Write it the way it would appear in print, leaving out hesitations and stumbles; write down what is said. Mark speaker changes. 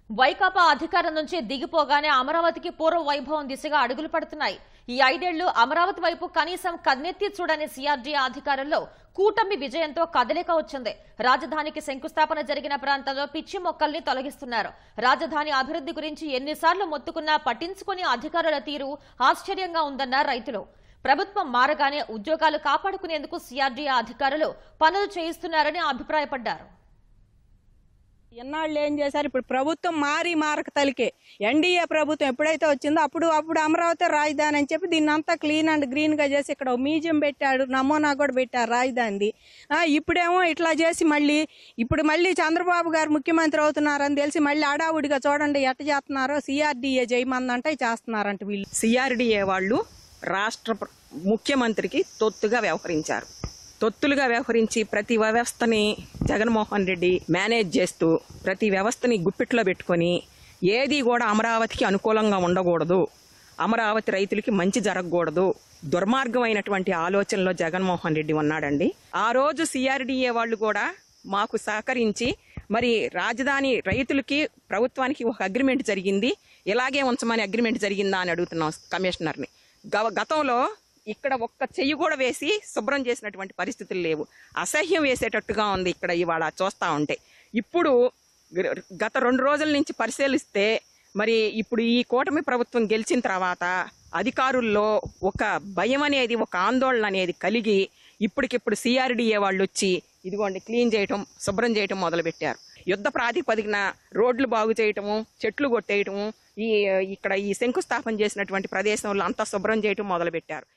Speaker 1: వైకాపా అధికారం నుంచి దిగిపోగానే అమరావతికి పూర్వ వైభవం దిశగా అడుగులు పడుతున్నాయి. ఈ 5 ఏళ్లు అమరావతి వైపు కనీసం కన్నెత్తి చూడని సిఆర్డీఏ అధికారంలో కూటమి విజయంతో కదలిక వచ్చింది. రాజధానికి శంకుస్థాపన జరిగిన ప్రాంతంలో పిచ్చి మొక్కల్ని తొలగిస్తున్నారు. రాజధాని అభివృద్ధి గురించి ఎన్నిసార్లు మొత్తుకున్నా పట్టించుకుని అధికారుల తీరు ఆశ్చర్యంగా ఉందన్నారు రైతులు. ప్రభుత్వం మారగానే ఉద్యోగాలు కాపాడుకునేందుకు సిఆర్డీఏ అధికారులు పనులు చేయిస్తున్నారని అభిప్రాయపడ్డారు.
Speaker 2: ఎన్నాళ్ళు ఏం చేశారు? ఇప్పుడు ప్రభుత్వం మారక తలికే ఎన్డీఏ ప్రభుత్వం ఎప్పుడైతే వచ్చిందో అప్పుడు అమరావతి రాజధాని అని చెప్పి దీన్ని అంతా క్లీన్ అండ్ గ్రీన్ గా చేసి ఇక్కడ మ్యూజియం పెట్టాడు, నమూనా కూడా పెట్టారు రాజధానిది. ఇప్పుడేమో ఇట్లా చేసి మళ్ళీ చంద్రబాబు గారు ముఖ్యమంత్రి అవుతున్నారని తెలిసి మళ్ళీ అడావుడిగా చూడండి ఎట్ట చేస్తున్నారో. సిఆర్డీఏ జయమందంటే చేస్తున్నారంట వీళ్ళు.
Speaker 3: సిఆర్డీఏ వాళ్ళు రాష్ట్ర ముఖ్యమంత్రికి తొత్తులుగా వ్యవహరించి ప్రతి వ్యవస్థని జగన్మోహన్ రెడ్డి మేనేజ్ చేస్తూ ప్రతి వ్యవస్థని గుప్పిట్లో పెట్టుకొని ఏది కూడా అమరావతికి అనుకూలంగా ఉండకూడదు, అమరావతి రైతులకి మంచి జరగకూడదు, దుర్మార్గమైనటువంటి ఆలోచనలో జగన్మోహన్ రెడ్డి ఉన్నాడండి. ఆ రోజు సిఆర్డీఏ వాళ్ళు కూడా మాకు సహకరించి మరి రాజధాని రైతులకి ప్రభుత్వానికి ఒక అగ్రిమెంట్ జరిగింది, ఇలాగే ఉంచమని అగ్రిమెంట్ జరిగిందా అని అడుగుతున్నాం కమిషనర్ని. గతంలో ఇక్కడ ఒక్క చెయ్యి కూడా వేసి శుభ్రం చేసినటువంటి పరిస్థితులు లేవు. అసహ్యం వేసేటట్టుగా ఉంది ఇక్కడ ఇవాళ చూస్తా ఉంటే. ఇప్పుడు గత 2 రోజుల నుంచి పరిశీలిస్తే మరి ఇప్పుడు ఈ కూటమి ప్రభుత్వం గెలిచిన తర్వాత అధికారుల్లో ఒక భయం అనేది, ఒక ఆందోళన అనేది కలిగి ఇప్పటికిప్పుడు సిఆర్డీఏ వాళ్ళు వచ్చి ఇదిగోండి క్లీన్ చేయటం, శుభ్రం చేయటం మొదలుపెట్టారు. యుద్ధ ప్రాతిపదికన రోడ్లు బాగు చేయటము, చెట్లు కొట్టేయటము, ఇక్కడ ఈ శంకుస్థాపన చేసినటువంటి ప్రదేశంలో అంతా శుభ్రం చేయటం మొదలుపెట్టారు.